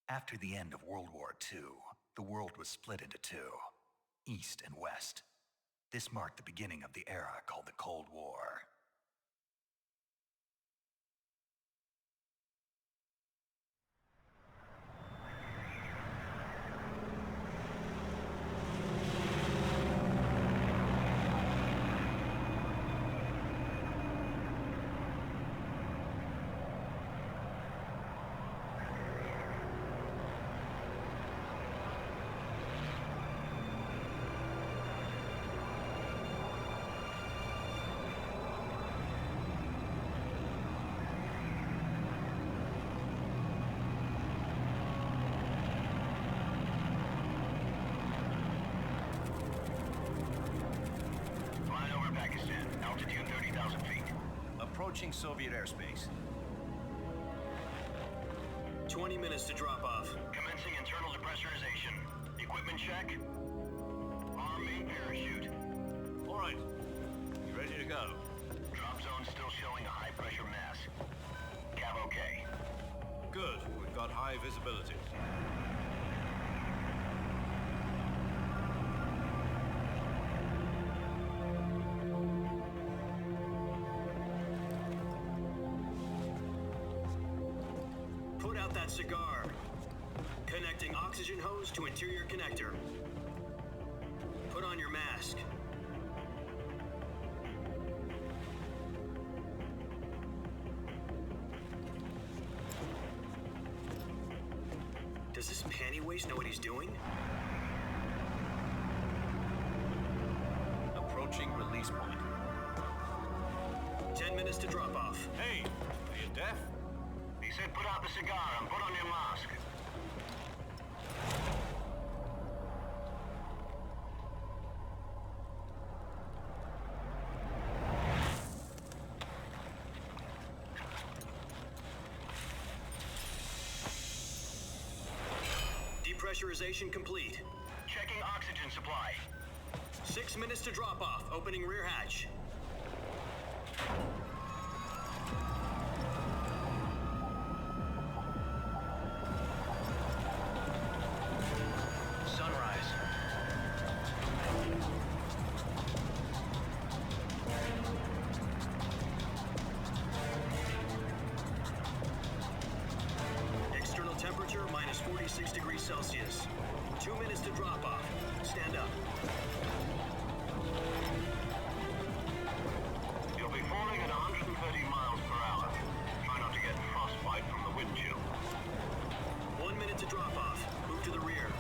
After the end of World War II, the world was split into two, East and West. This marked the beginning of the era called the Cold War. Approaching Soviet airspace. 20 minutes to drop off. Commencing internal depressurization. Equipment check. Arm main parachute. All right. You ready to go? Drop zone still showing a high pressure mass. Cav okay. Good. We've got high visibility. Cigar. Connecting oxygen hose to interior connector. Put on your mask. Does this panty waste know what he's doing? Approaching release point. 10 minutes to drop off. Hey, are you deaf? He said put out the cigar and put on your mask. Depressurization complete. Checking oxygen supply. 6 minutes to drop off. Opening rear hatch. Temperature minus 46 degrees Celsius. 2 minutes to drop off. Stand up. You'll be falling at 130 miles per hour. Try not to get frostbite from the wind chill. 1 minute to drop off. Move to the rear.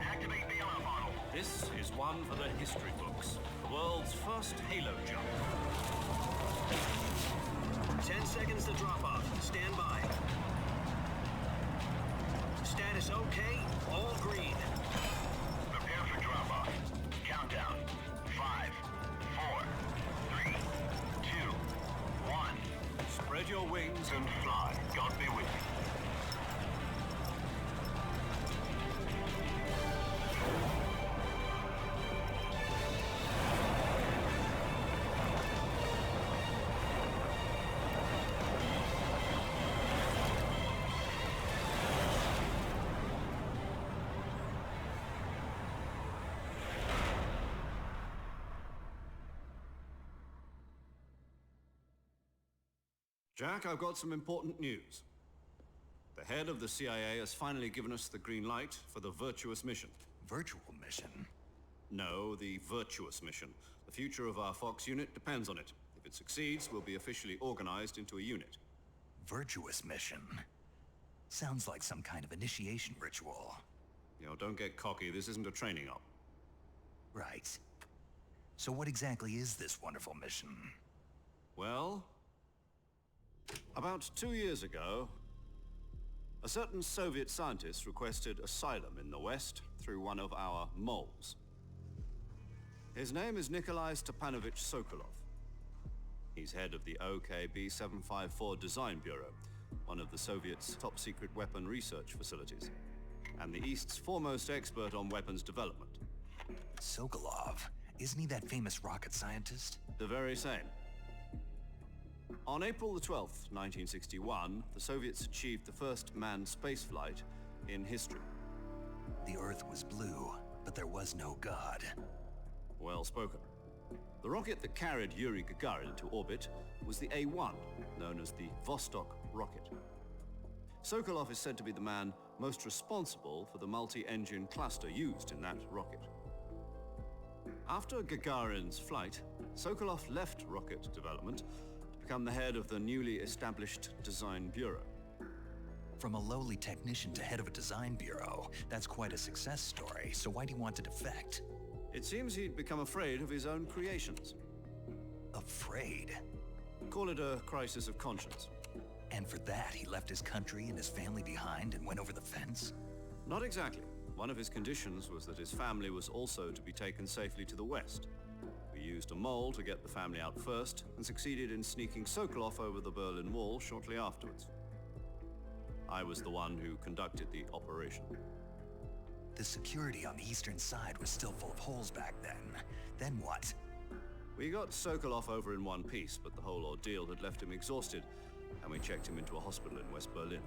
Activate the alarm model. This is one for the history books. The world's first halo jump. 10 seconds to drop off. Stand by. Status okay, all green. Prepare for drop-off. Countdown. 5, 4, 3, 2, 1. Spread your wings And fly. God be with you. Jack, I've got some important news. The head of the CIA has finally given us the green light for the virtuous mission. Virtual mission? No, the virtuous mission. The future of our Fox unit depends on it. If it succeeds, we'll be officially organized into a unit. Virtuous mission? Sounds like some kind of initiation ritual. You know, don't get cocky. This isn't a training op. Right. So what exactly is this wonderful mission? Well, about 2 years ago, a certain Soviet scientist requested asylum in the West through one of our moles. His name is Nikolai Stepanovich Sokolov. He's head of the OKB 754 Design Bureau, one of the Soviets' top-secret weapon research facilities, and the East's foremost expert on weapons development. Sokolov? Isn't he that famous rocket scientist? The very same. On April the 12th, 1961, the Soviets achieved the first manned spaceflight in history. The Earth was blue, but there was no God. Well spoken. The rocket that carried Yuri Gagarin into orbit was the A-1, known as the Vostok rocket. Sokolov is said to be the man most responsible for the multi-engine cluster used in that rocket. After Gagarin's flight, Sokolov left rocket development to become the head of the newly established Design Bureau. From a lowly technician to head of a design bureau, that's quite a success story, so why do you want to defect? It seems he'd become afraid of his own creations. Afraid? Call it a crisis of conscience. And for that, he left his country and his family behind and went over the fence? Not exactly. One of his conditions was that his family was also to be taken safely to the west. We used a mole to get the family out first and succeeded in sneaking Sokolov over the Berlin Wall shortly afterwards. I was the one who conducted the operation. The security on the eastern side was still full of holes back then. Then what? We got Sokolov over in one piece, but the whole ordeal had left him exhausted, and we checked him into a hospital in West Berlin.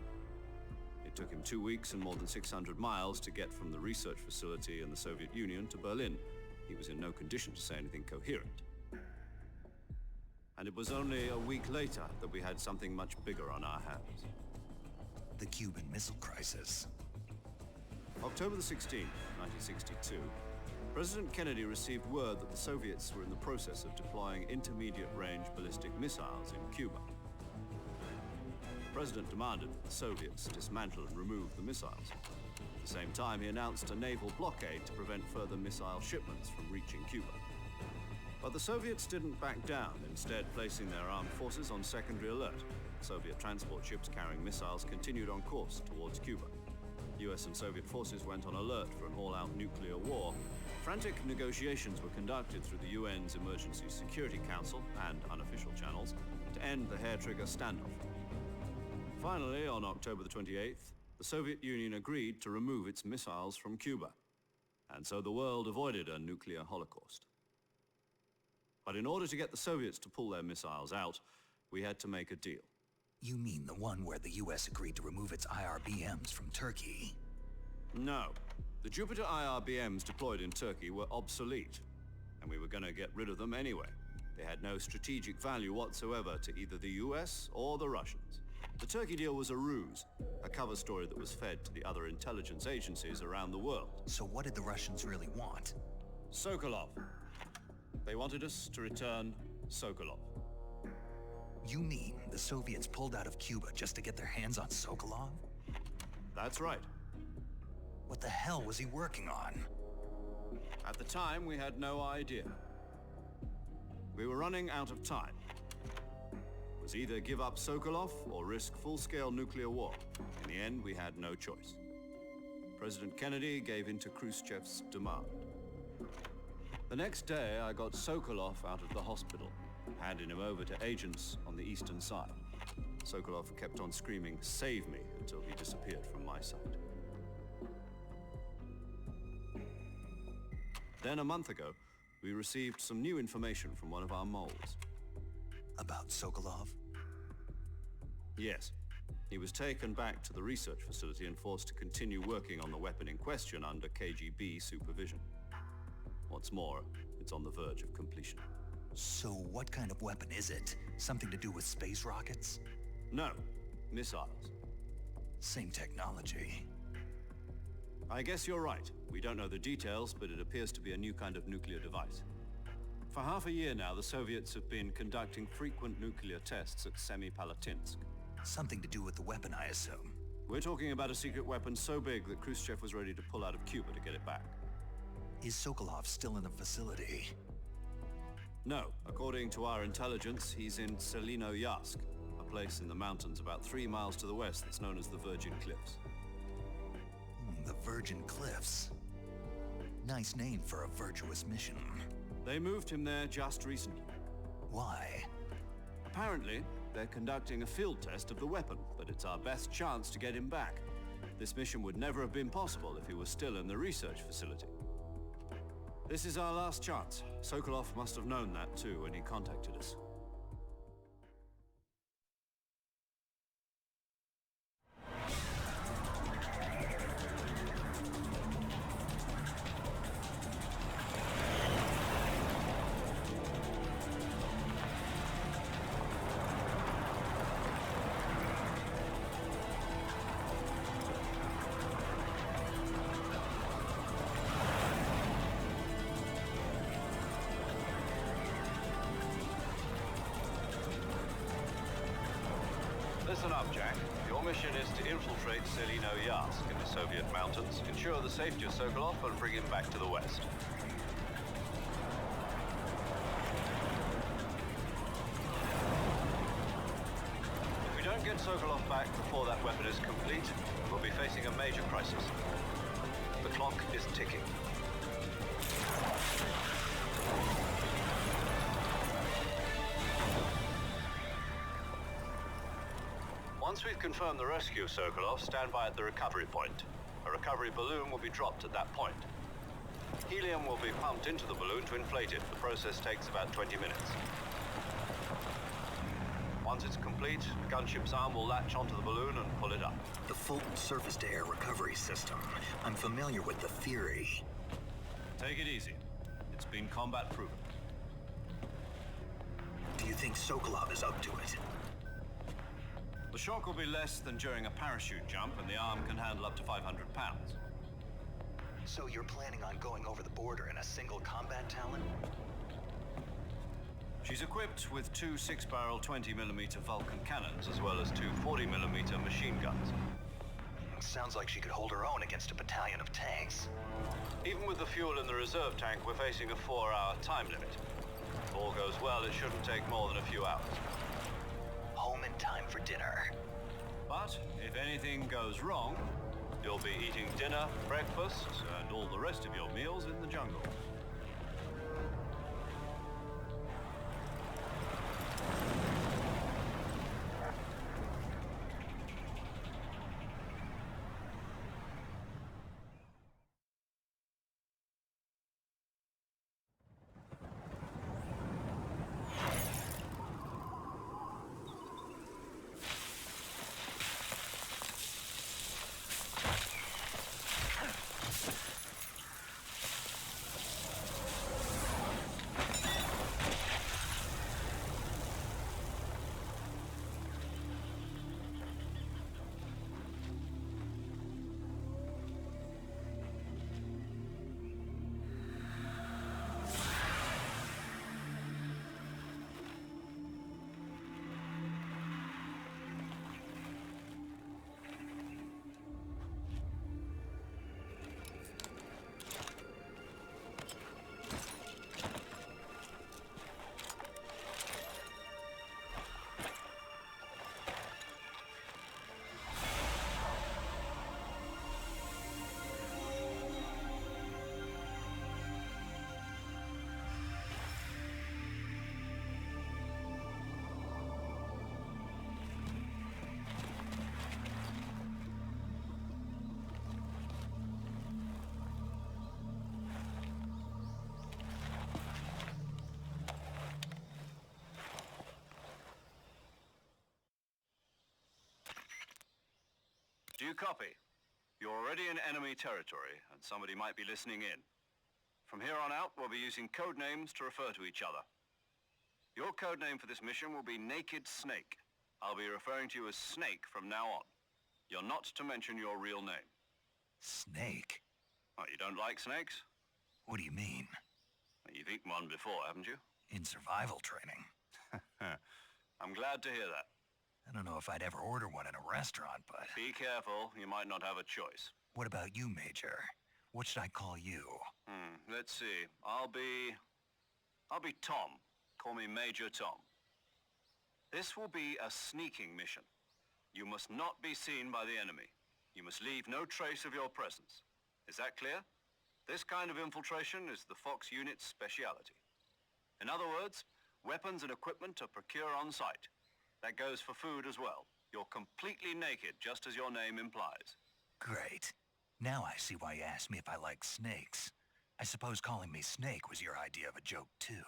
It took him 2 weeks and more than 600 miles to get from the research facility in the Soviet Union to Berlin. He was in no condition to say anything coherent. And it was only a week later that we had something much bigger on our hands. The Cuban Missile Crisis. October the 16th, 1962, President Kennedy received word that the Soviets were in the process of deploying intermediate-range ballistic missiles in Cuba. The President demanded that the Soviets dismantle and remove the missiles. At the same time, he announced a naval blockade to prevent further missile shipments from reaching Cuba. But the Soviets didn't back down, instead placing their armed forces on secondary alert. Soviet transport ships carrying missiles continued on course towards Cuba. US and Soviet forces went on alert for an all-out nuclear war. Frantic negotiations were conducted through the UN's Emergency Security Council and unofficial channels to end the hair-trigger standoff. Finally, on October the 28th, the Soviet Union agreed to remove its missiles from Cuba. And so the world avoided a nuclear holocaust. But in order to get the Soviets to pull their missiles out, we had to make a deal. You mean the one where the US agreed to remove its IRBMs from Turkey? No. The Jupiter IRBMs deployed in Turkey were obsolete, and we were going to get rid of them anyway. They had no strategic value whatsoever to either the US or the Russians. The Turkey deal was a ruse, a cover story that was fed to the other intelligence agencies around the world. So what did the Russians really want? Sokolov. They wanted us to return Sokolov. You mean the Soviets pulled out of Cuba just to get their hands on Sokolov? That's right. What the hell was he working on? At the time, we had no idea. We were running out of time. It was either give up Sokolov or risk full-scale nuclear war. In the end, we had no choice. President Kennedy gave in to Khrushchev's demand. The next day, I got Sokolov out of the hospital, handing him over to agents on the eastern side. Sokolov kept on screaming, "Save me," until he disappeared from my sight. Then a month ago, we received some new information from one of our moles. About Sokolov? Yes. He was taken back to the research facility and forced to continue working on the weapon in question under KGB supervision. What's more, it's on the verge of completion. So what kind of weapon is it? Something to do with space rockets? No, missiles. Same technology. I guess you're right. We don't know the details, but it appears to be a new kind of nuclear device. For half a year now, the Soviets have been conducting frequent nuclear tests at Semipalatinsk. Something to do with the weapon, I assume. We're talking about a secret weapon so big that Khrushchev was ready to pull out of Cuba to get it back. Is Sokolov still in the facility? No. According to our intelligence, he's in Selinoyarsk, a place in the mountains about 3 miles to the west that's known as the Virgin Cliffs. The Virgin Cliffs. Nice name for a virtuous mission. They moved him there just recently. Why? Apparently, they're conducting a field test of the weapon, but it's our best chance to get him back. This mission would never have been possible if he was still in the research facility. This is our last chance. Sokolov must have known that too when he contacted us. Listen up, Jack. Your mission is to infiltrate Selino Yask in the Soviet mountains, ensure the safety of Sokolov, and bring him back to the West. If we don't get Sokolov back before that weapon is complete, we'll be facing a major crisis. The clock is ticking. Once we've confirmed the rescue of Sokolov, stand by at the recovery point. A recovery balloon will be dropped at that point. Helium will be pumped into the balloon to inflate it. The process takes about 20 minutes. Once it's complete, the gunship's arm will latch onto the balloon and pull it up. The Fulton surface-to-air recovery system. I'm familiar with the theory. Take it easy. It's been combat proven. Do you think Sokolov is up to it? The shock will be less than during a parachute jump, and the arm can handle up to 500 pounds. So you're planning on going over the border in a single combat Talon? She's equipped with two 6-barrel 20mm Vulcan cannons, as well as two 40mm machine guns. Sounds like she could hold her own against a battalion of tanks. Even with the fuel in the reserve tank, we're facing a 4-hour time limit. If all goes well, it shouldn't take more than a few hours. Home in time for dinner. But if anything goes wrong, you'll be eating dinner, breakfast, and all the rest of your meals in the jungle. Do you copy? You're already in enemy territory, and somebody might be listening in. From here on out, we'll be using code names to refer to each other. Your code name for this mission will be Naked Snake. I'll be referring to you as Snake from now on. You're not to mention your real name. Snake? Oh, you don't like snakes? What do you mean? You've eaten one before, haven't you? In survival training. I'm glad to hear that. I don't know if I'd ever order one in a restaurant, but... Be careful, you might not have a choice. What about you, Major? What should I call you? Let's see. I'll be Tom. Call me Major Tom. This will be a sneaking mission. You must not be seen by the enemy. You must leave no trace of your presence. Is that clear? This kind of infiltration is the Fox unit's speciality. In other words, weapons and equipment are procured on site. That goes for food as well. You're completely naked, just as your name implies. Great. Now I see why you asked me if I like snakes. I suppose calling me Snake was your idea of a joke, too.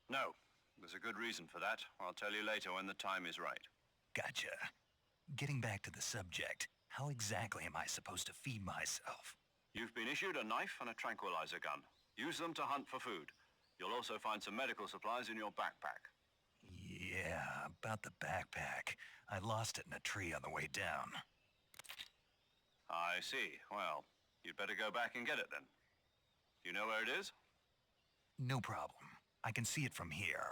No. There's a good reason for that. I'll tell you later when the time is right. Gotcha. Getting back to the subject, how exactly am I supposed to feed myself? You've been issued a knife and a tranquilizer gun. Use them to hunt for food. You'll also find some medical supplies in your backpack. Yeah, about the backpack. I lost it in a tree on the way down. I see. Well, you'd better go back and get it then. You know where it is? No problem. I can see it from here.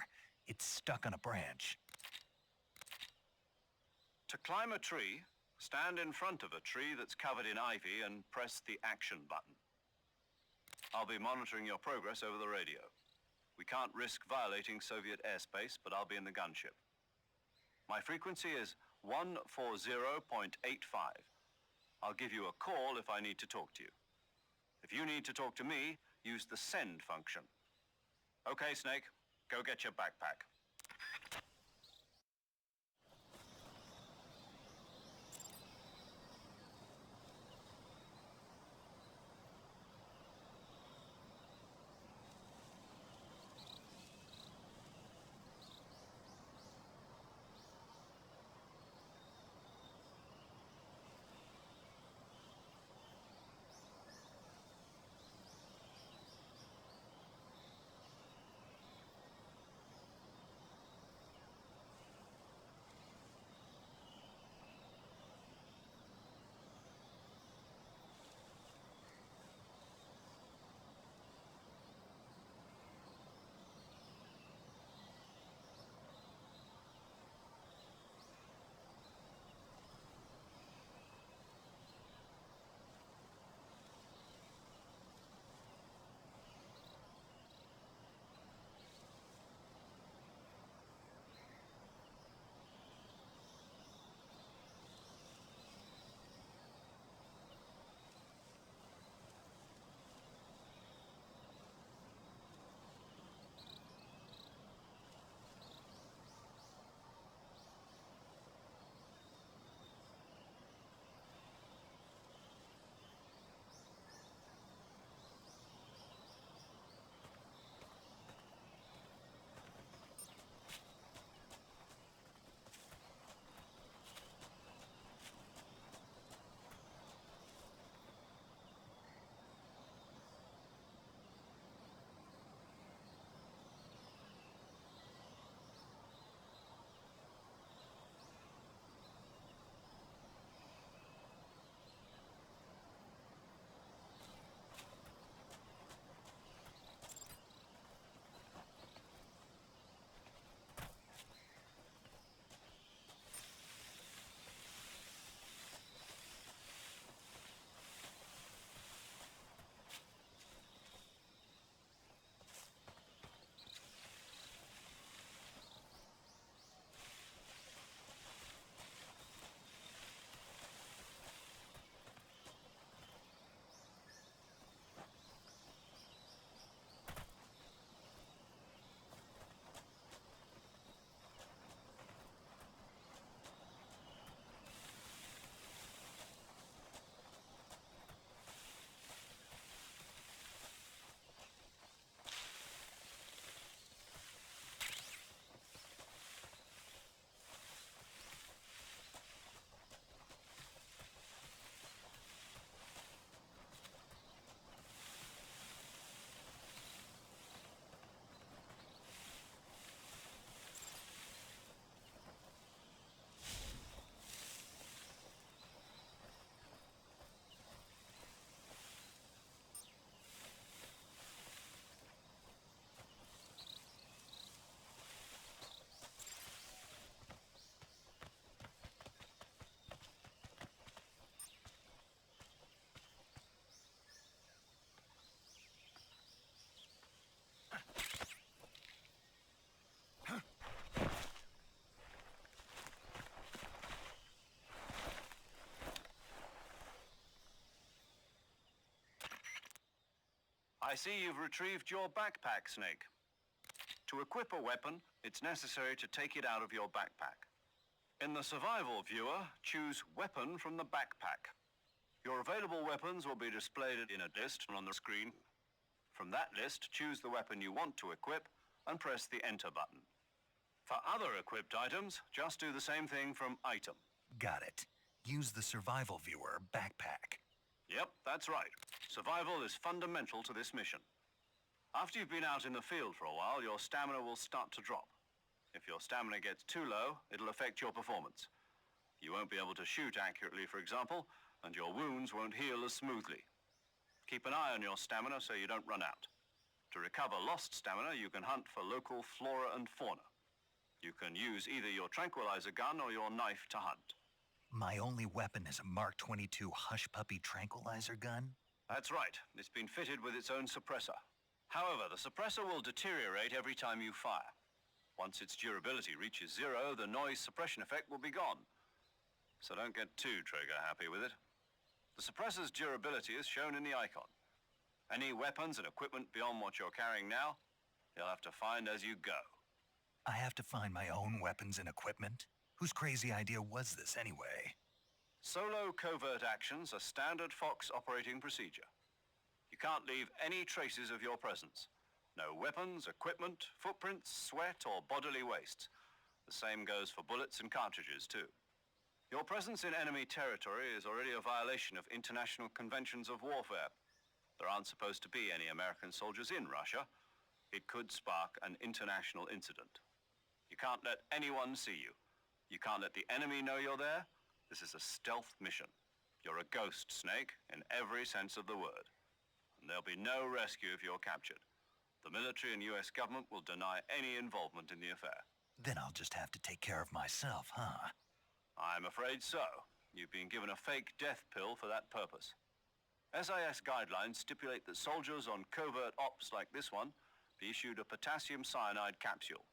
It's stuck on a branch. To climb a tree, stand in front of a tree that's covered in ivy and press the action button. I'll be monitoring your progress over the radio. We can't risk violating Soviet airspace, but I'll be in the gunship. My frequency is 140.85. I'll give you a call if I need to talk to you. If you need to talk to me, use the send function. Okay, Snake, go get your backpack. I see you've retrieved your backpack, Snake. To equip a weapon, it's necessary to take it out of your backpack. In the survival viewer, choose Weapon from the backpack. Your available weapons will be displayed in a list on the screen. From that list, choose the weapon you want to equip and press the Enter button. For other equipped items, just do the same thing from Item. Got it. Use the survival viewer backpack. Yep, that's right. Survival is fundamental to this mission. After you've been out in the field for a while, your stamina will start to drop. If your stamina gets too low, it'll affect your performance. You won't be able to shoot accurately, for example, and your wounds won't heal as smoothly. Keep an eye on your stamina so you don't run out. To recover lost stamina, you can hunt for local flora and fauna. You can use either your tranquilizer gun or your knife to hunt. My only weapon is a Mark 22 Hush Puppy tranquilizer gun? That's right. It's been fitted with its own suppressor. However, the suppressor will deteriorate every time you fire. Once its durability reaches zero, the noise suppression effect will be gone. So don't get too trigger-happy with it. The suppressor's durability is shown in the icon. Any weapons and equipment beyond what you're carrying now, you'll have to find as you go. I have to find my own weapons and equipment? Whose crazy idea was this anyway? Solo covert actions are standard Fox operating procedure. You can't leave any traces of your presence. No weapons, equipment, footprints, sweat, or bodily waste. The same goes for bullets and cartridges, too. Your presence in enemy territory is already a violation of international conventions of warfare. There aren't supposed to be any American soldiers in Russia. It could spark an international incident. You can't let anyone see you. You can't let the enemy know you're there. This is a stealth mission. You're a ghost, Snake, in every sense of the word. And there'll be no rescue if you're captured. The military and US government will deny any involvement in the affair. Then I'll just have to take care of myself, huh? I'm afraid so. You've been given a fake death pill for that purpose. SIS guidelines stipulate that soldiers on covert ops like this one be issued a potassium cyanide capsule.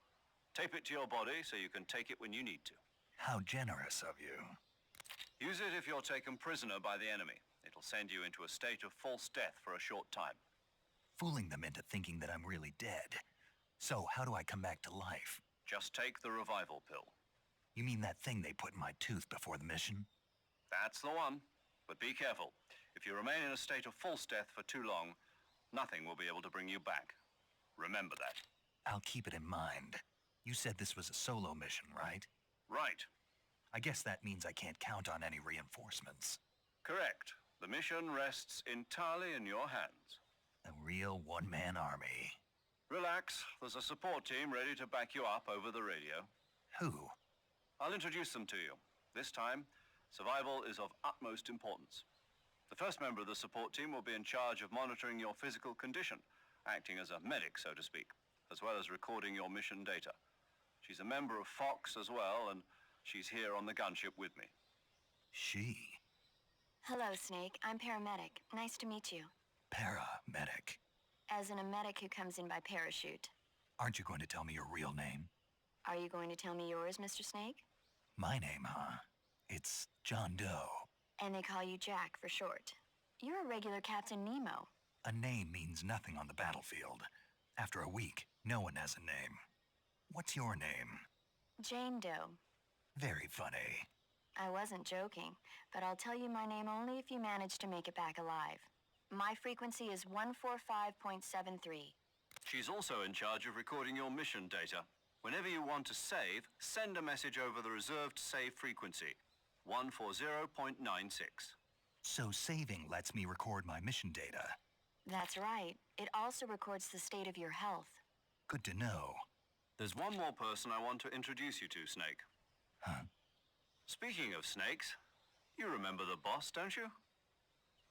Tape it to your body so you can take it when you need to. How generous of you. Use it if you're taken prisoner by the enemy. It'll send you into a state of false death for a short time. Fooling them into thinking that I'm really dead. So how do I come back to life? Just take the revival pill. You mean that thing they put in my tooth before the mission? That's the one. But be careful. If you remain in a state of false death for too long, nothing will be able to bring you back. Remember that. I'll keep it in mind. You said this was a solo mission, right? Right. I guess that means I can't count on any reinforcements. Correct. The mission rests entirely in your hands. A real one-man army. Relax. There's a support team ready to back you up over the radio. Who? I'll introduce them to you. This time, survival is of utmost importance. The first member of the support team will be in charge of monitoring your physical condition, acting as a medic, so to speak, as well as recording your mission data. She's a member of Fox as well, and she's here on the gunship with me. She? Hello, Snake. I'm paramedic. Nice to meet you. Paramedic. As in a medic who comes in by parachute. Aren't you going to tell me your real name? Are you going to tell me yours, Mr. Snake? My name, huh? It's John Doe. And they call you Jack for short. You're a regular Captain Nemo. A name means nothing on the battlefield. After a week, no one has a name. What's your name? Jane Doe. Very funny. I wasn't joking, but I'll tell you my name only if you manage to make it back alive. My frequency is 145.73. She's also in charge of recording your mission data. Whenever you want to save, send a message over the reserved save frequency, 140.96. So saving lets me record my mission data. That's right. It also records the state of your health. Good to know. There's one more person I want to introduce you to, Snake. Huh? Speaking of snakes, you remember the boss, don't you?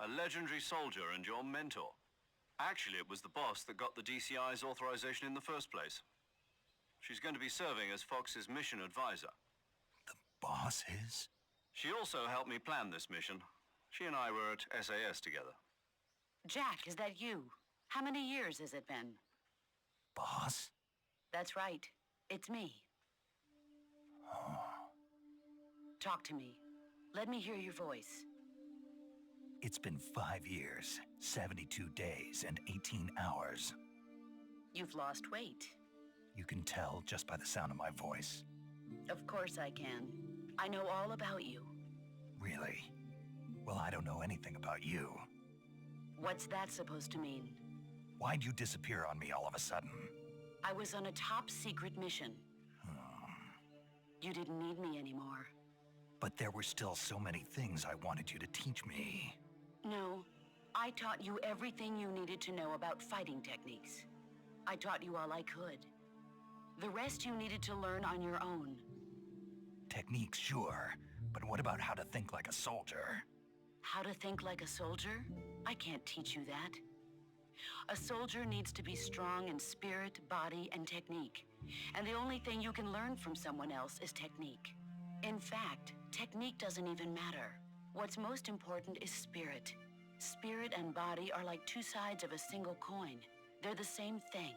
A legendary soldier and your mentor. Actually, it was the boss that got the DCI's authorization in the first place. She's going to be serving as Fox's mission advisor. The boss is? She also helped me plan this mission. She and I were at SAS together. Jack, is that you? How many years has it been? Boss? That's right. It's me. Talk to me. Let me hear your voice. It's been 5 years, 72 days, and 18 hours. You've lost weight. You can tell just by the sound of my voice. Of course I can. I know all about you. Really? Well, I don't know anything about you. What's that supposed to mean? Why'd you disappear on me all of a sudden? I was on a top secret mission. You didn't need me anymore. But there were still so many things I wanted you to teach me. No, I taught you everything you needed to know about fighting techniques. I taught you all I could. The rest you needed to learn on your own. Techniques, sure. But what about how to think like a soldier? How to think like a soldier? I can't teach you that. A soldier needs to be strong in spirit, body, and technique. And the only thing you can learn from someone else is technique. In fact, technique doesn't even matter. What's most important is spirit. Spirit and body are like two sides of a single coin. They're the same thing.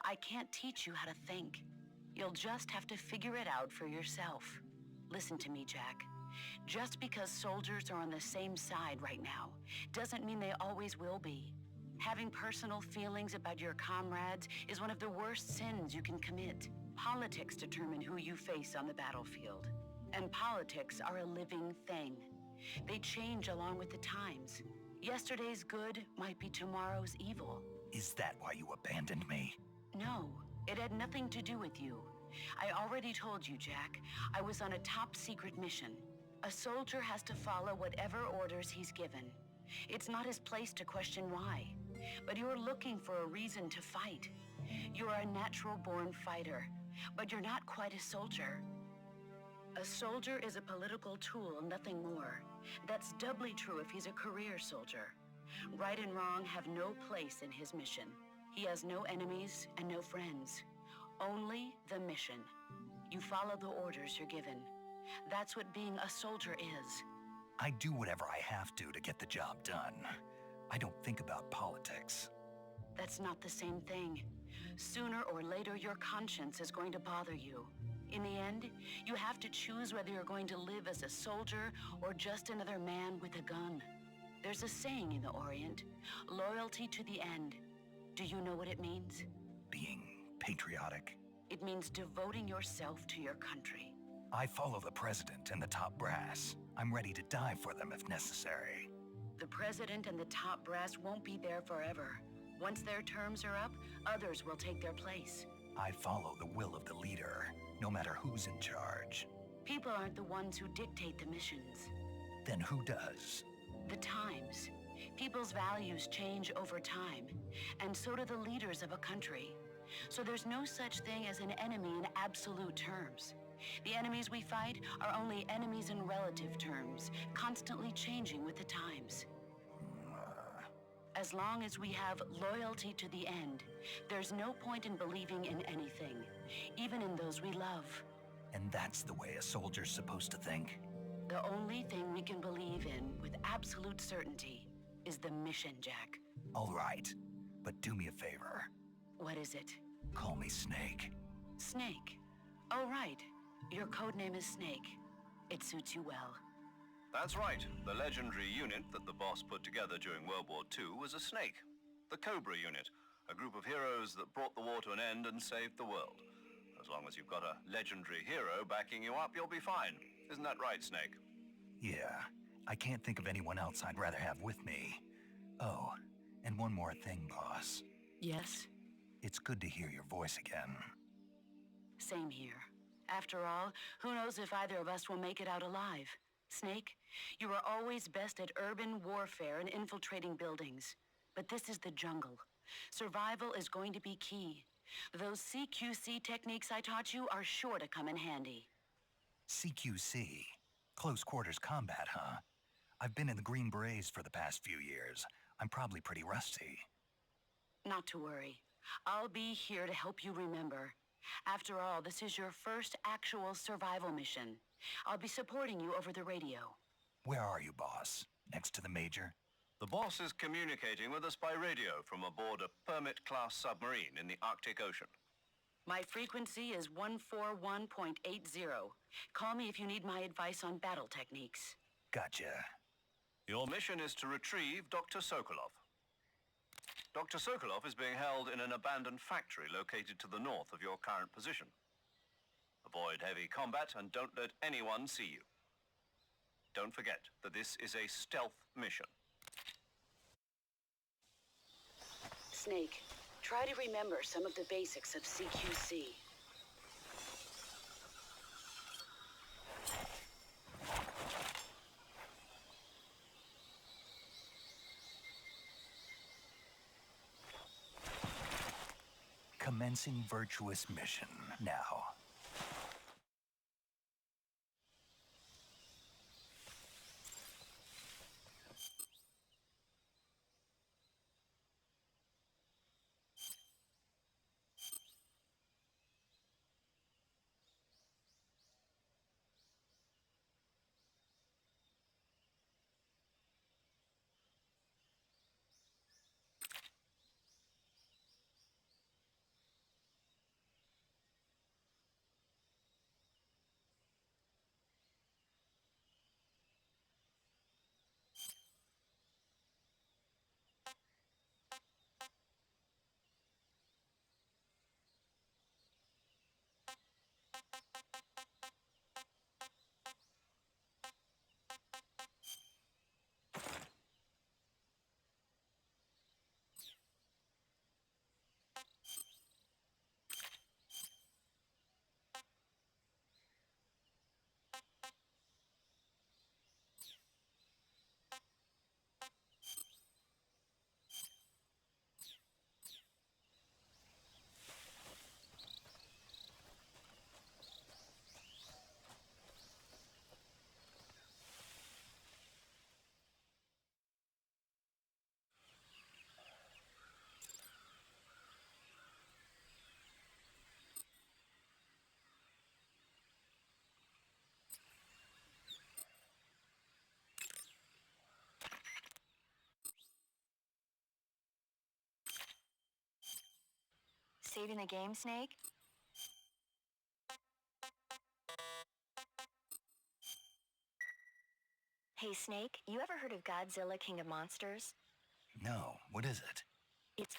I can't teach you how to think. You'll just have to figure it out for yourself. Listen to me, Jack. Just because soldiers are on the same side right now doesn't mean they always will be. Having personal feelings about your comrades is one of the worst sins you can commit. Politics determine who you face on the battlefield. And politics are a living thing. They change along with the times. Yesterday's good might be tomorrow's evil. Is that why you abandoned me? No, it had nothing to do with you. I already told you, Jack. I was on a top-secret mission. A soldier has to follow whatever orders he's given. It's not his place to question why. But you're looking for a reason to fight. You're a natural-born fighter, but you're not quite a soldier. A soldier is a political tool, nothing more. That's doubly true if he's a career soldier. Right and wrong have no place in his mission. He has no enemies and no friends. Only the mission. You follow the orders you're given. That's what being a soldier is. I do whatever I have to get the job done. I don't think about politics. That's not the same thing. Sooner or later, your conscience is going to bother you. In the end, you have to choose whether you're going to live as a soldier or just another man with a gun. There's a saying in the Orient, loyalty to the end. Do you know what it means? Being patriotic. It means devoting yourself to your country. I follow the president and the top brass. I'm ready to die for them if necessary. The president and the top brass won't be there forever. Once their terms are up, others will take their place. I follow the will of the leader, no matter who's in charge. People aren't the ones who dictate the missions. Then who does? The times. People's values change over time, and so do the leaders of a country. So there's no such thing as an enemy in absolute terms. The enemies we fight are only enemies in relative terms, constantly changing with the times. As long as we have loyalty to the end, there's no point in believing in anything, even in those we love. And that's the way a soldier's supposed to think? The only thing we can believe in with absolute certainty is the mission, Jack. All right, but do me a favor. What is it? Call me Snake. Snake. Oh, right. Your codename is Snake. It suits you well. That's right. The legendary unit that the boss put together during World War II was a snake. The Cobra unit, a group of heroes that brought the war to an end and saved the world. As long as you've got a legendary hero backing you up, you'll be fine. Isn't that right, Snake? Yeah, I can't think of anyone else I'd rather have with me. Oh, and one more thing, boss. Yes? It's good to hear your voice again. Same here. After all, who knows if either of us will make it out alive? Snake, you are always best at urban warfare and infiltrating buildings. But this is the jungle. Survival is going to be key. Those CQC techniques I taught you are sure to come in handy. CQC? Close quarters combat, huh? I've been in the Green Berets for the past few years. I'm probably pretty rusty. Not to worry. I'll be here to help you remember. After all, this is your first actual survival mission. I'll be supporting you over the radio. Where are you, boss? Next to the Major? The boss is communicating with us by radio from aboard a Permit-class submarine in the Arctic Ocean. My frequency is 141.80. Call me if you need my advice on battle techniques. Gotcha. Your mission is to retrieve Dr. Sokolov. Dr. Sokolov is being held in an abandoned factory located to the north of your current position. Avoid heavy combat and don't let anyone see you. Don't forget that this is a stealth mission. Snake, try to remember some of the basics of CQC. Commencing virtuous mission now. saving the game, Snake? Hey, Snake, you ever heard of Godzilla, King of Monsters? No, what is it? It's...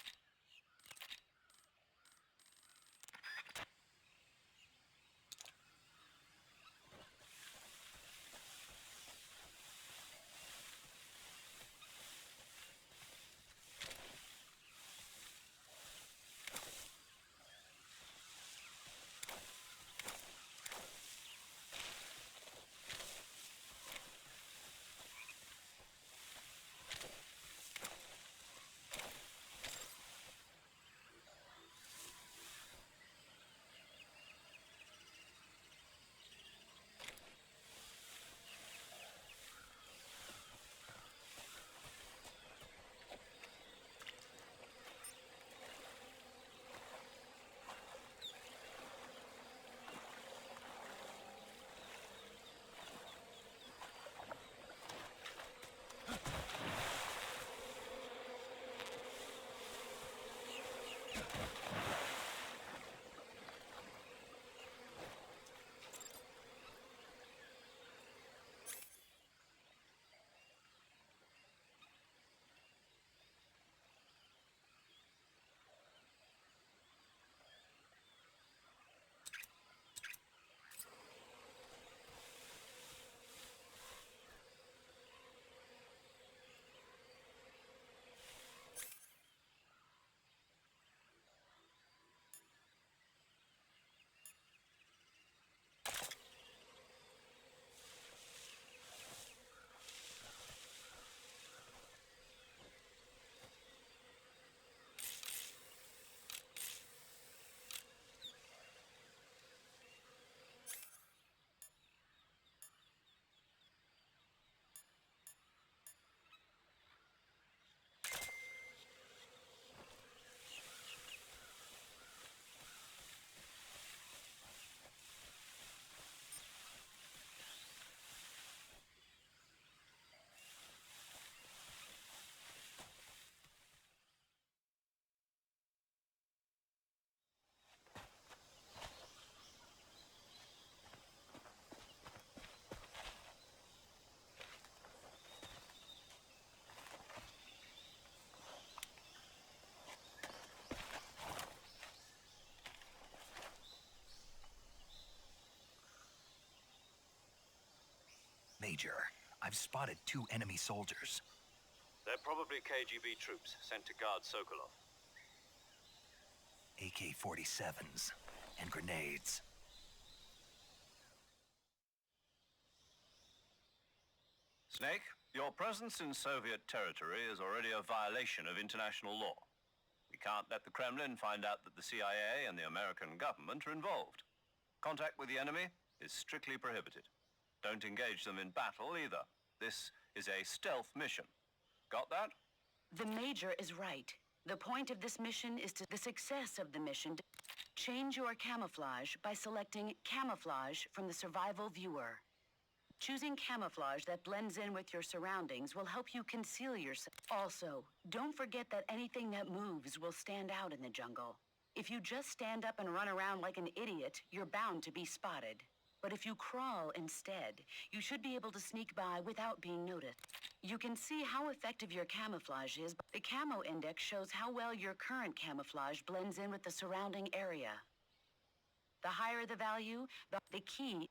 Major, I've spotted 2 enemy soldiers. They're probably KGB troops sent to guard Sokolov. AK-47s and grenades. Snake, your presence in Soviet territory is already a violation of international law. We can't let the Kremlin find out that the CIA and the American government are involved. Contact with the enemy is strictly prohibited. Don't engage them in battle either. This is a stealth mission. Got that? The Major is right. The point of this mission is to the success of the mission. Change your camouflage by selecting Camouflage from the Survival Viewer. Choosing camouflage that blends in with your surroundings will help you conceal yourself. Also, don't forget that anything that moves will stand out in the jungle. If you just stand up and run around like an idiot, you're bound to be spotted. But if you crawl instead, you should be able to sneak by without being noticed. You can see how effective your camouflage is. The camo index shows how well your current camouflage blends in with the surrounding area. The higher the value, the key...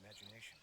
imagination.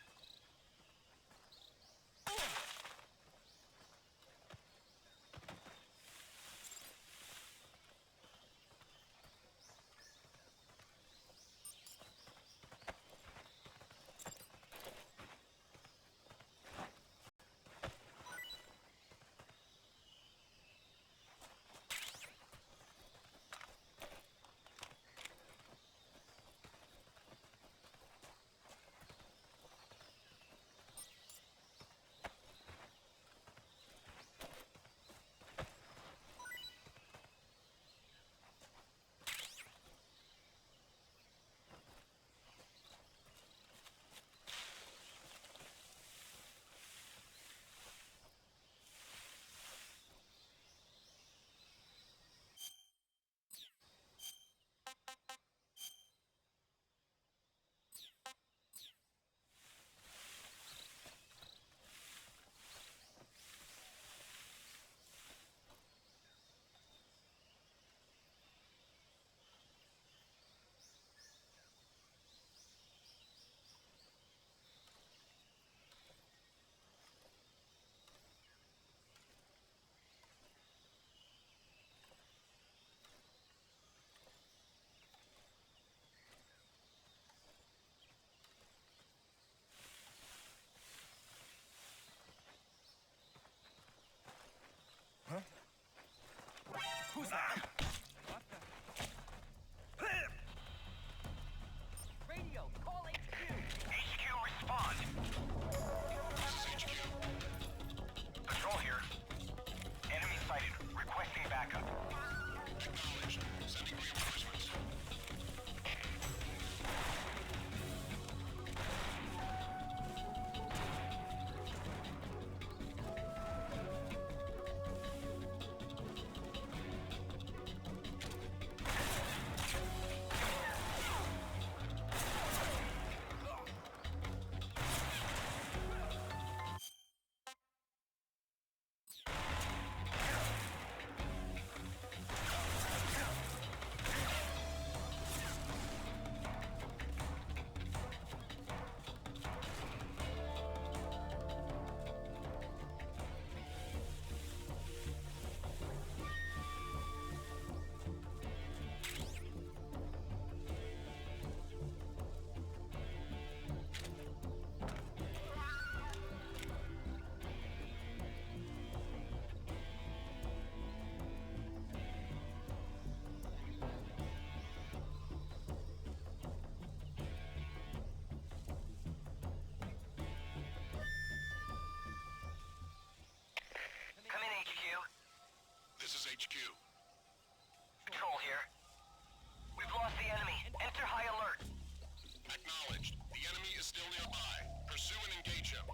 Who's that? Radio, call HQ! HQ, respond! This is HQ. Patrol here. Enemy sighted. Requesting backup. Acknowledged. Sending reinforcements. Come in, HQ. This is HQ. Patrol here. We've lost the enemy. Enter high alert. Acknowledged. The enemy is still nearby. Pursue and engage him.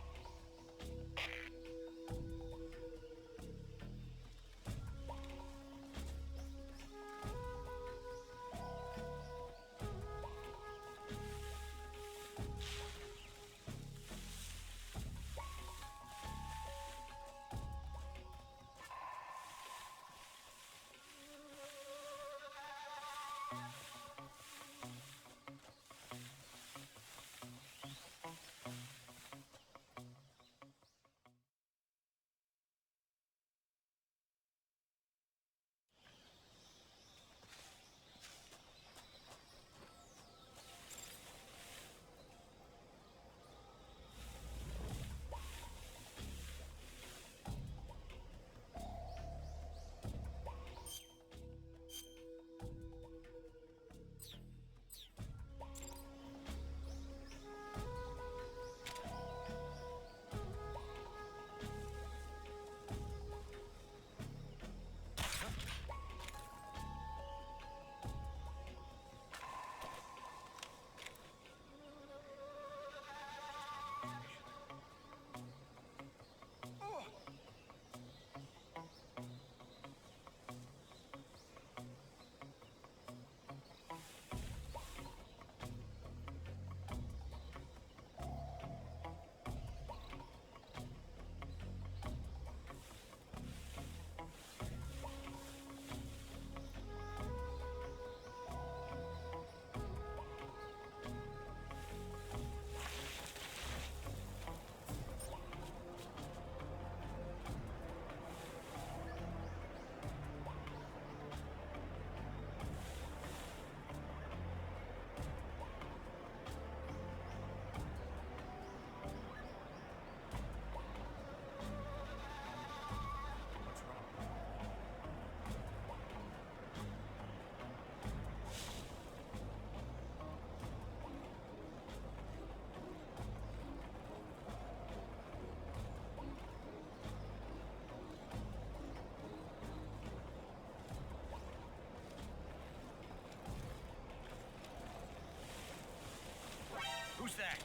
Who's that?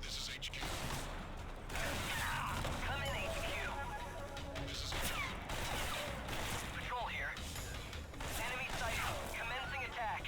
This is HQ. Come in, HQ. This is HQ. Patrol here. Enemy sighted. Commencing attack.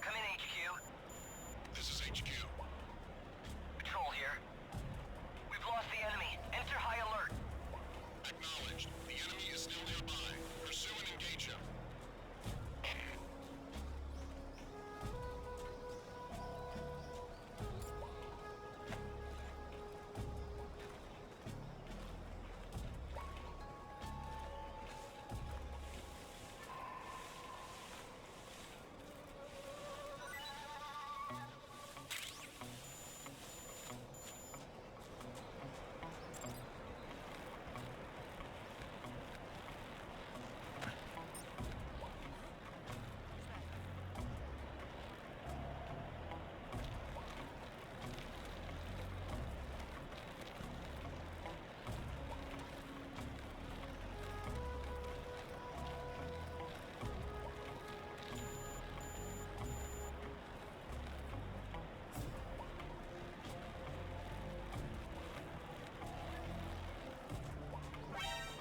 Come in, HQ. This is HQ. Patrol here. We've lost the enemy. Enter high alert. Acknowledged. The enemy is still nearby. Pursue and engage him.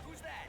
Who's that?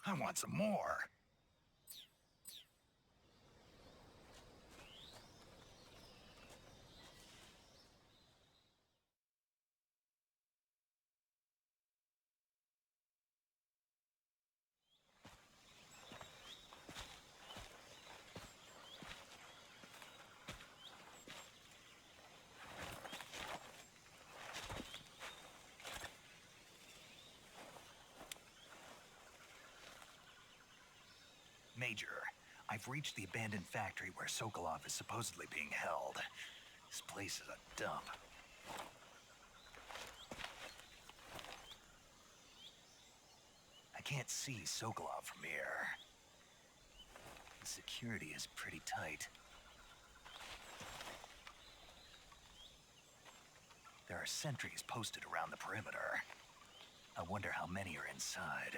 I want some more. Major, I've reached the abandoned factory where Sokolov is supposedly being held. This place is a dump. I can't see Sokolov from here. The security is pretty tight. There are sentries posted around the perimeter. I wonder how many are inside.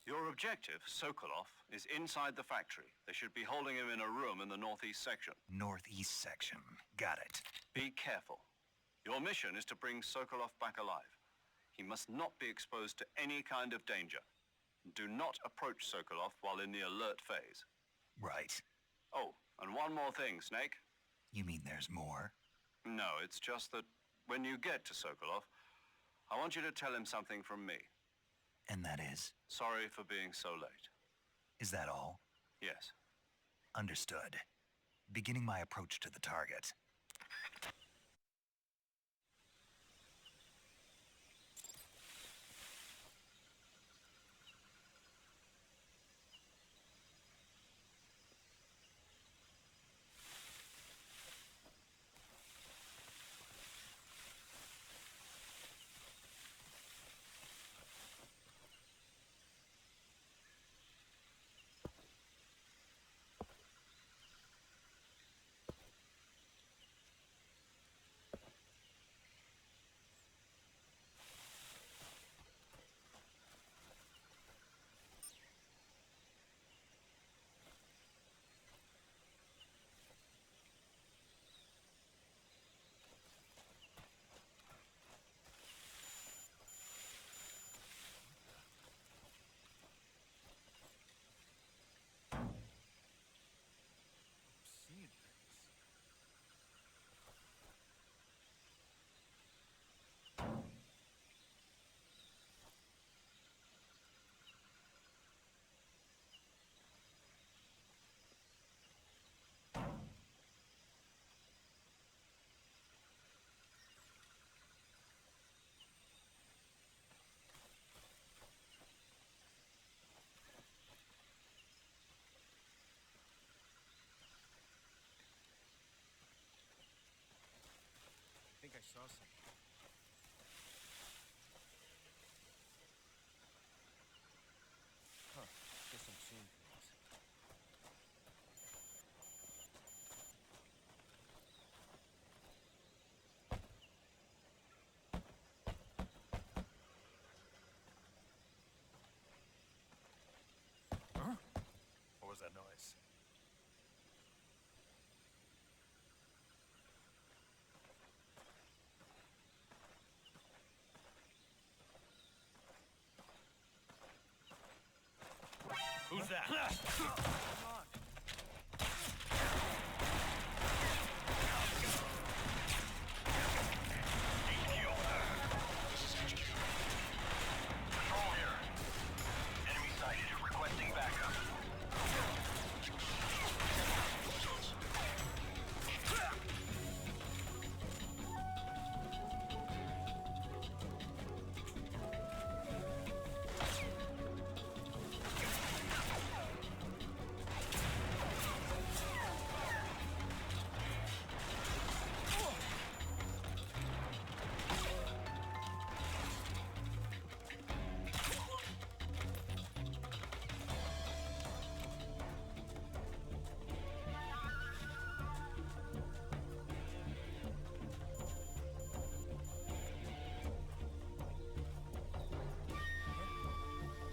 Your objective, Sokolov, is inside the factory. They should be holding him in a room in the northeast section. Northeast section. Got it. Be careful. Your mission is to bring Sokolov back alive. He must not be exposed to any kind of danger. Do not approach Sokolov while in the alert phase. Right. Oh, and one more thing, Snake. You mean there's more? No, it's just that when you get to Sokolov, I want you to tell him something from me. And that is? Sorry for being so late. Is that all? Yes. Understood. Beginning my approach to the target. I think I saw something. Huh. Guess I'm seeing things. Huh? What was that noise? Who's that? Patrol here. Enemy sighted. Requesting backup.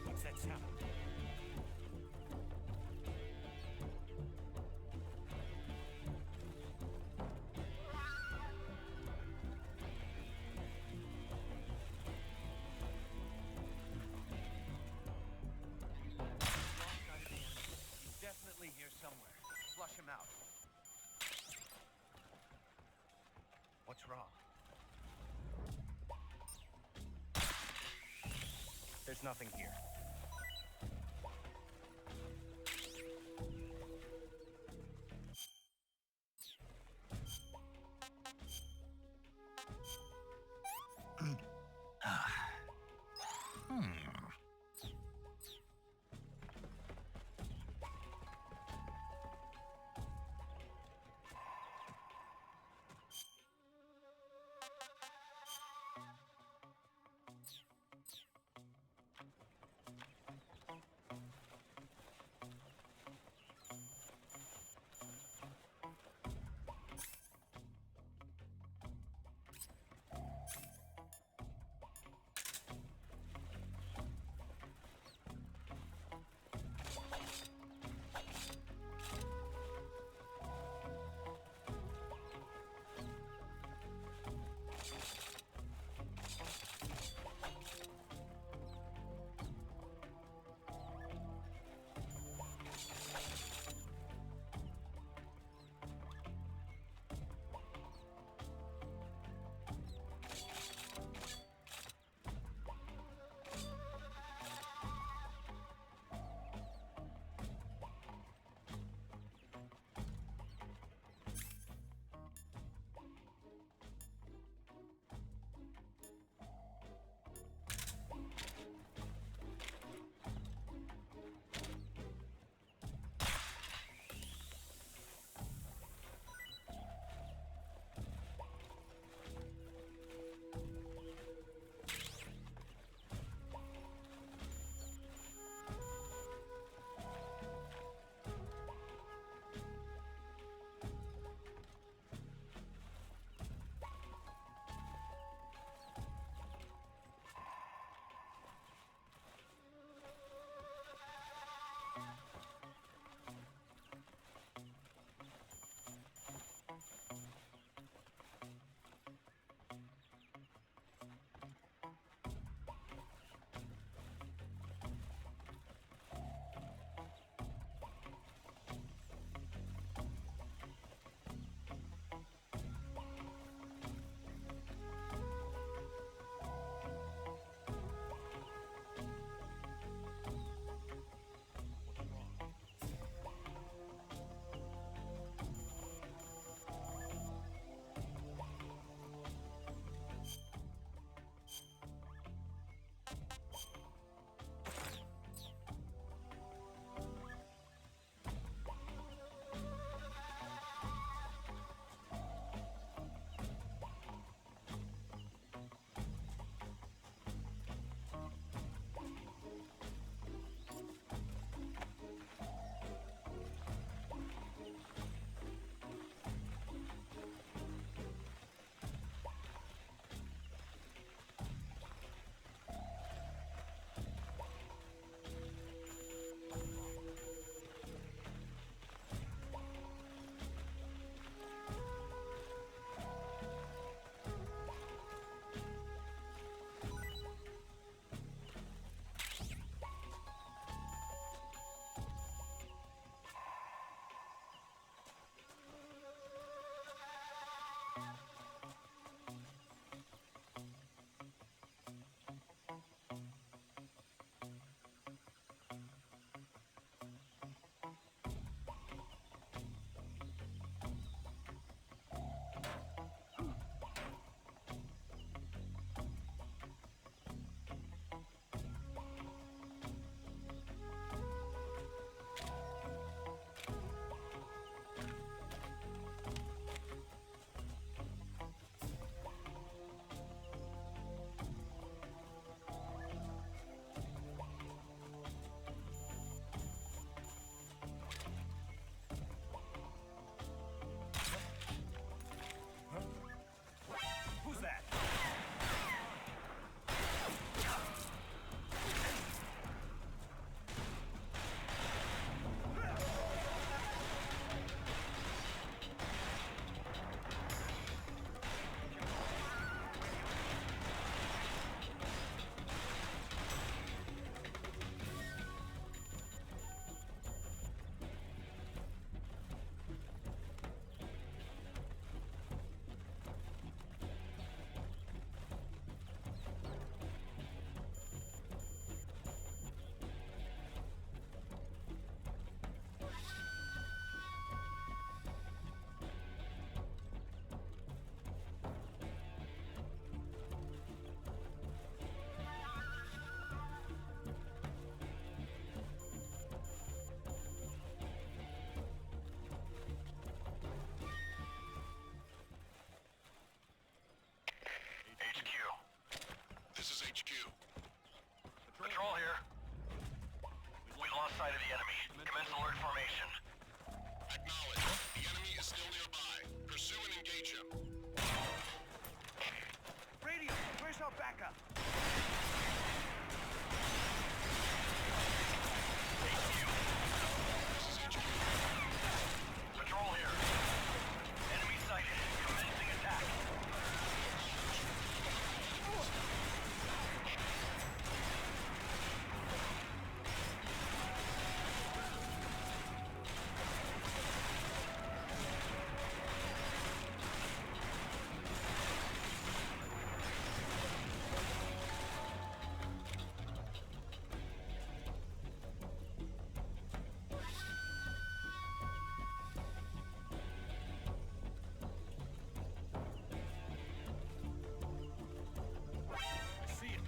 What's that sound? He's definitely here somewhere. Flush him out. What's wrong? There's nothing here. the enemy. Commence alert formation. Acknowledged. The enemy is still nearby. Pursue and engage him. Radio, where's our backup? Patrol here. Enemy sighted. Commencing attack. See it.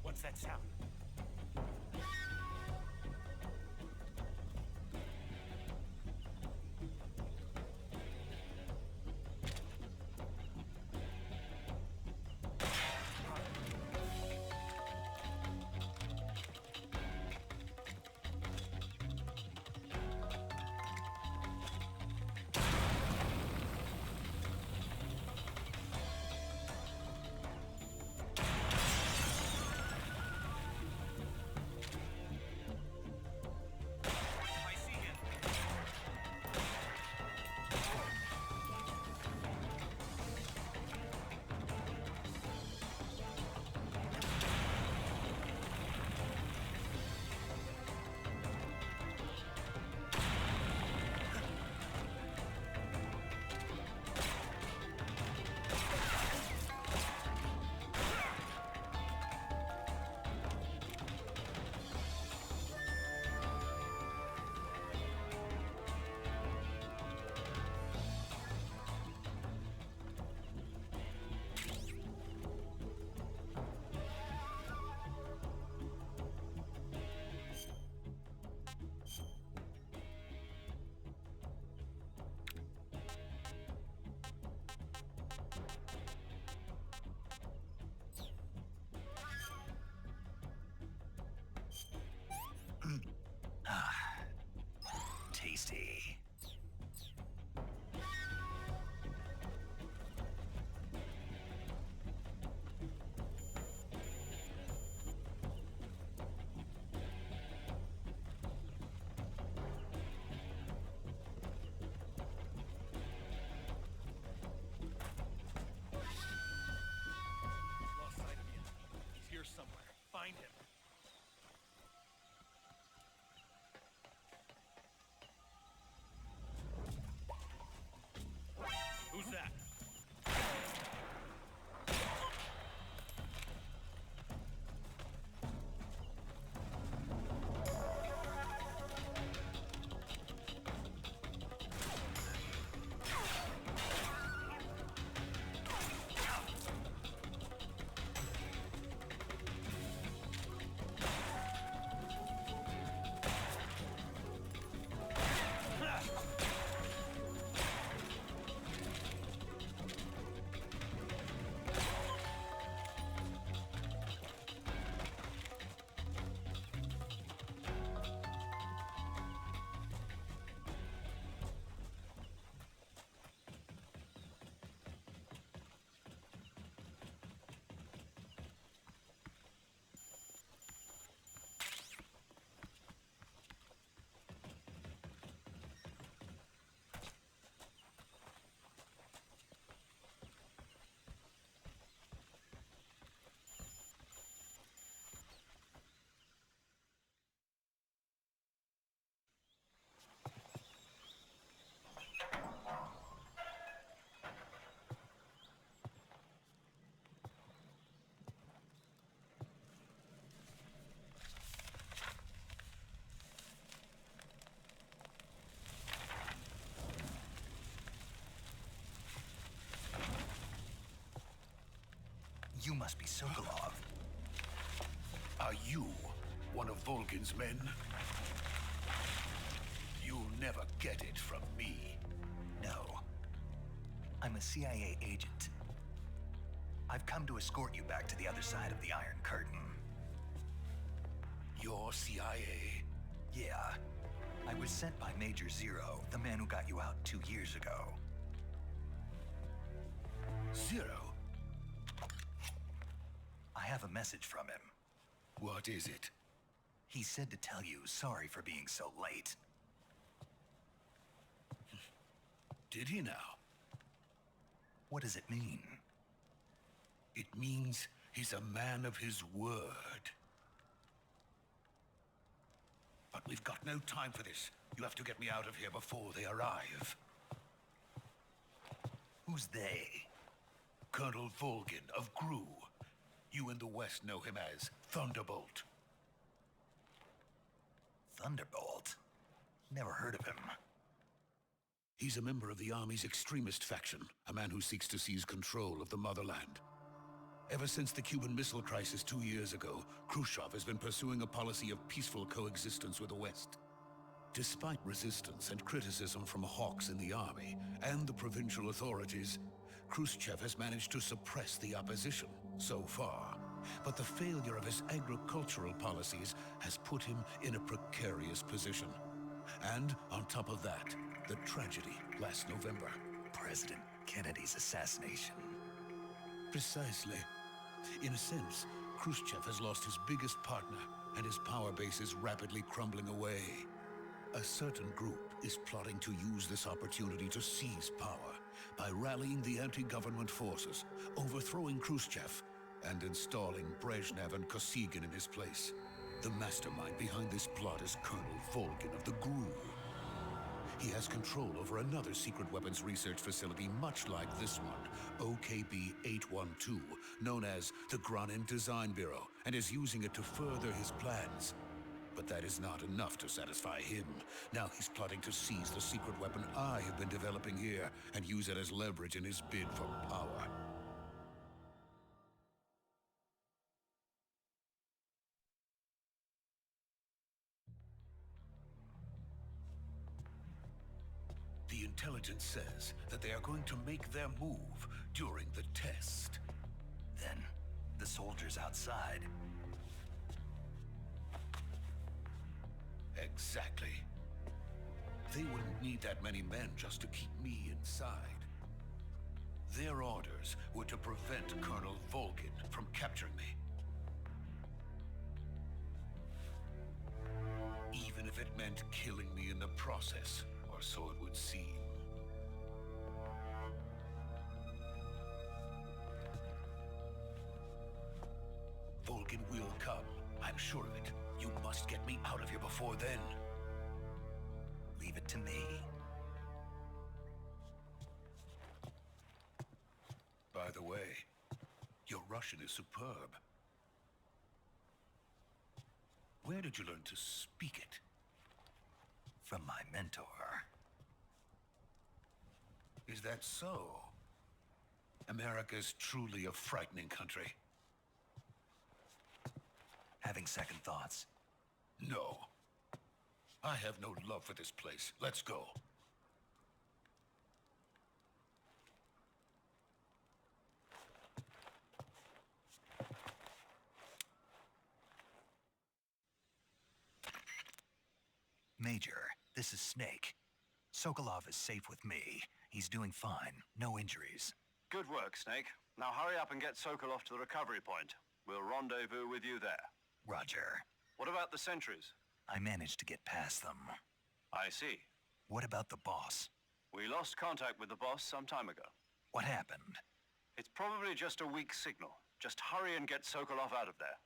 What's that sound? I see him. Tasty. Lost sight of the enemy. He's here somewhere. Find him. Who's that? You must be Sokolov. Are you one of Volgin's men? You'll never get it from me. No. I'm a CIA agent. I've come to escort you back to the other side of the Iron Curtain. You're CIA? Yeah. I was sent by Major Zero, the man who got you out 2 years ago. Zero? I have a message from him. What is it? He said to tell you sorry for being so late. Did he now? What does it mean? It means he's a man of his word. But we've got no time for this. You have to get me out of here before they arrive. Who's they? Colonel Volgin of GRU. You in the West know him as Thunderbolt. Thunderbolt? Never heard of him. He's a member of the Army's extremist faction, a man who seeks to seize control of the motherland. Ever since the Cuban Missile Crisis 2 years ago, Khrushchev has been pursuing a policy of peaceful coexistence with the West. Despite resistance and criticism from hawks in the army and the provincial authorities, Khrushchev has managed to suppress the opposition so far. But the failure of his agricultural policies has put him in a precarious position. And on top of that, the tragedy last November. President Kennedy's assassination. Precisely. In a sense, Khrushchev has lost his biggest partner, and his power base is rapidly crumbling away. A certain group is plotting to use this opportunity to seize power by rallying the anti-government forces, overthrowing Khrushchev, and installing Brezhnev and Kosygin in his place. The mastermind behind this plot is Colonel Volgin of the GRU. He has control over another secret weapons research facility much like this one, OKB-812, known as the Granin Design Bureau, and is using it to further his plans. But that is not enough to satisfy him. Now he's plotting to seize the secret weapon I have been developing here and use it as leverage in his bid for power. The intelligence says that they are going to make their move during the test. Then, the soldiers outside. Exactly. They wouldn't need that many men just to keep me inside. Their orders were to prevent Colonel Volgin from capturing me. Even if it meant killing me in the process, or so it would seem. Volgin will come. I'm sure of it. You must get me out of here before then. Leave it to me. By the way, your Russian is superb. Where did you learn to speak it? From my mentor. Is that so? America's truly a frightening country. Having second thoughts? No. I have no love for this place. Let's go. Major, this is Snake. Sokolov is safe with me. He's doing fine. No injuries. Good work, Snake. Now hurry up and get Sokolov to the recovery point. We'll rendezvous with you there. Roger. What about the sentries? I managed to get past them. I see. What about the boss? We lost contact with the boss some time ago. What happened? It's probably just a weak signal. Just hurry and get Sokolov out of there.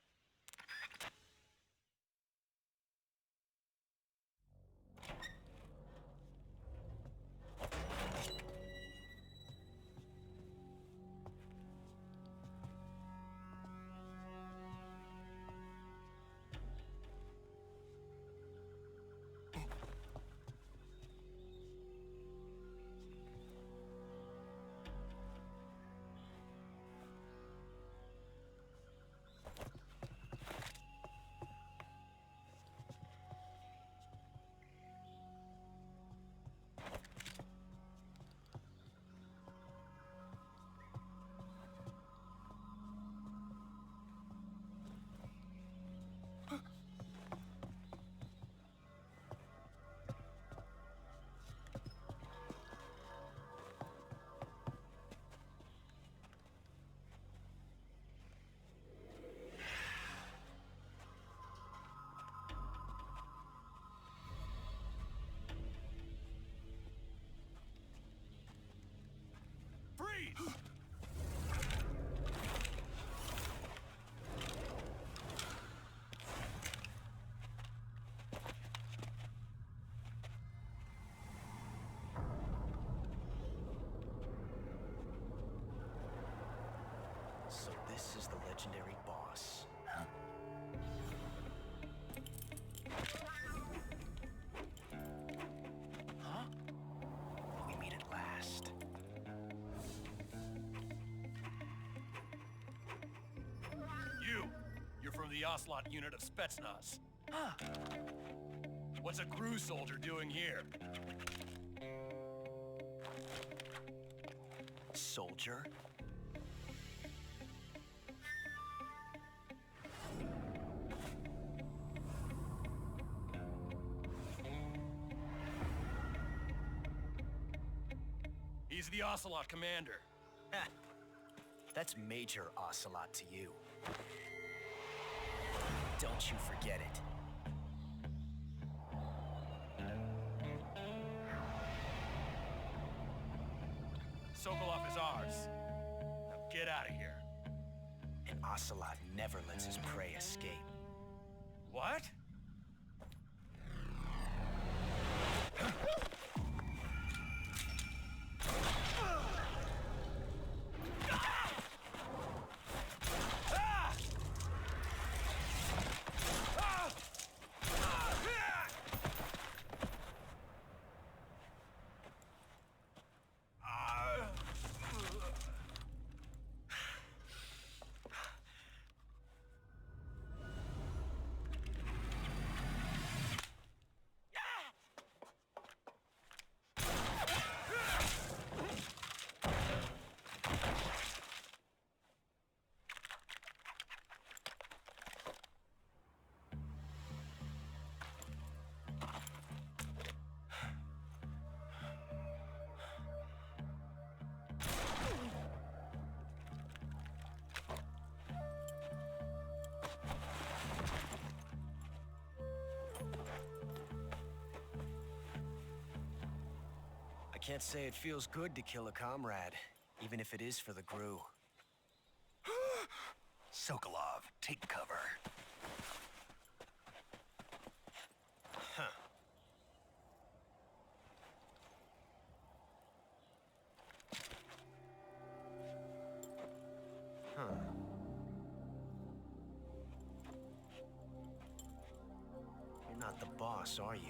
legendary boss. Huh? Huh? We meet at last. You're from the Ocelot unit of Spetsnaz. Huh. What's a crew soldier doing here? Soldier? He's the Ocelot commander. Ha! That's Major Ocelot to you. Don't you forget it. Sokolov is ours. Now get out of here. An Ocelot never lets his prey escape. What? I can't say it feels good to kill a comrade, even if it is for the GRU. Sokolov, take cover. Huh. Huh. You're not the boss, are you?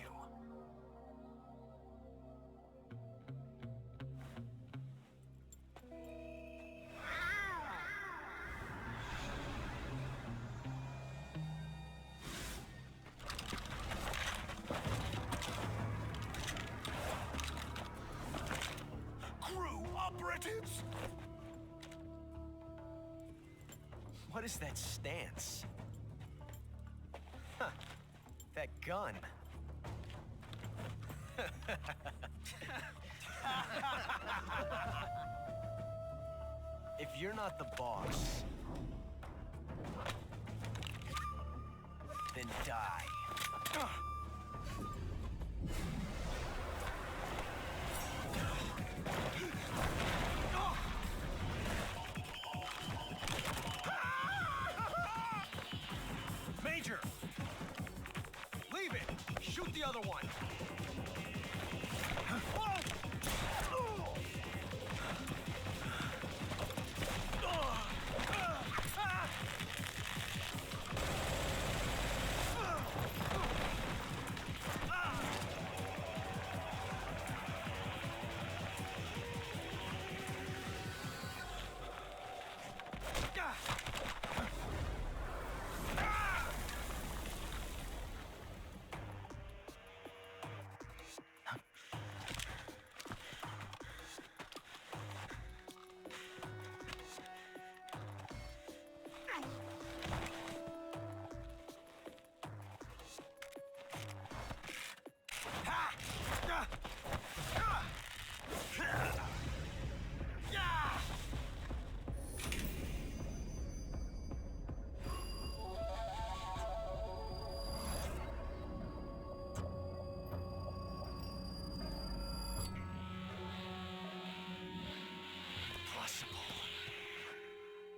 Operatives! What is that stance? Huh. That gun. If you're not the boss, then die. Major! Leave it! Shoot the other one!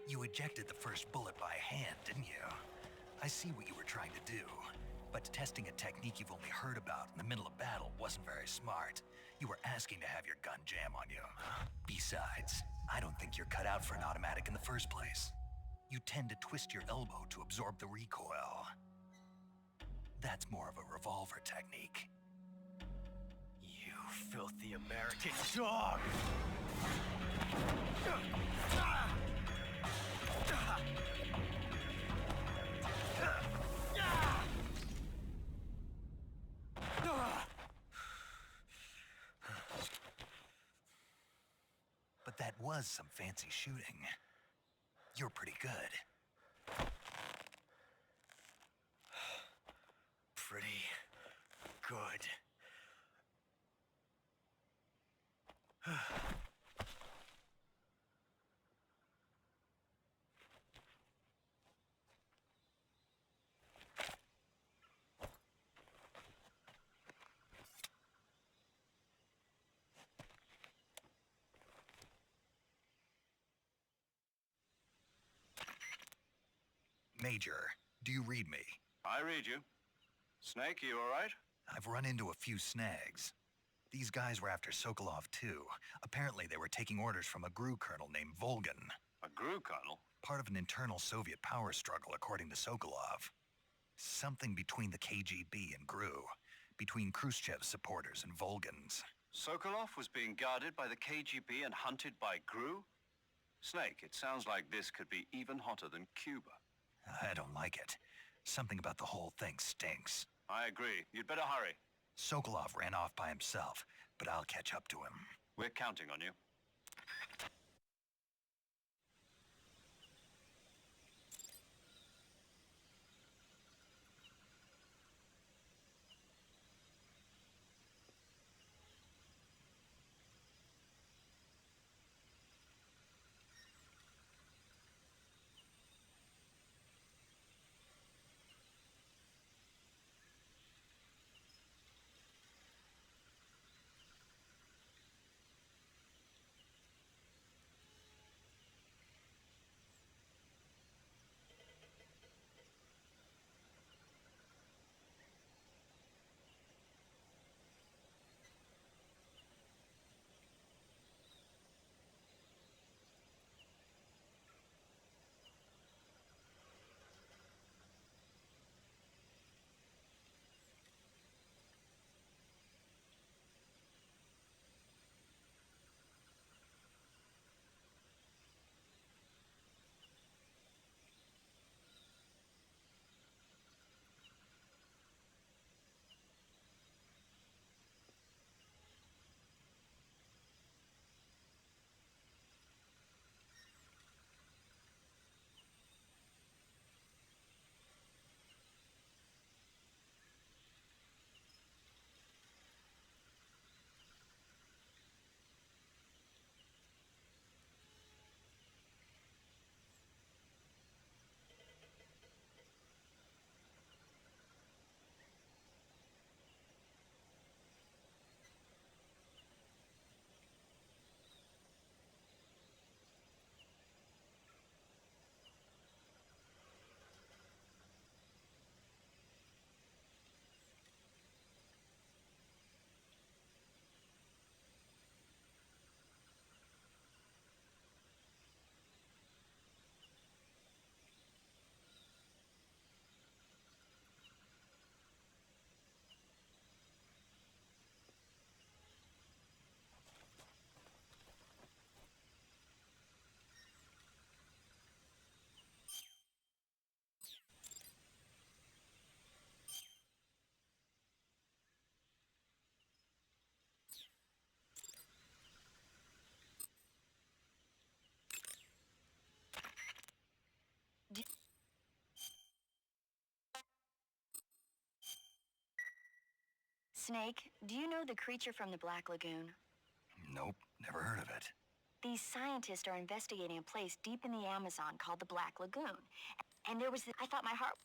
You ejected the first bullet by hand, didn't you? I see what you were trying to do. But testing a technique you've only heard about in the middle of battle wasn't very smart. You were asking to have your gun jam on you. Besides, I don't think you're cut out for an automatic in the first place. you tend to twist your elbow to absorb the recoil. That's more of a revolver technique. You filthy American dog! But that was some fancy shooting. You're pretty good. Pretty good. Major, do you read me? I read you. Snake, you all right? I've run into a few snags. These guys were after Sokolov too. Apparently they were taking orders from a GRU colonel named Volgan. A GRU colonel? Part of an internal Soviet power struggle, according to Sokolov. Something between the KGB and GRU. Between Khrushchev's supporters and Volgan's. Sokolov was being guarded by the KGB and hunted by GRU? Snake, it sounds like this could be even hotter than Cuba. I don't like it. Something about the whole thing stinks. I agree. You'd better hurry. Sokolov ran off by himself, but I'll catch up to him. We're counting on you. Snake, do you know the creature from the Black Lagoon? Nope, never heard of it. These scientists are investigating a place deep in the Amazon called the Black Lagoon. And there was I thought my heart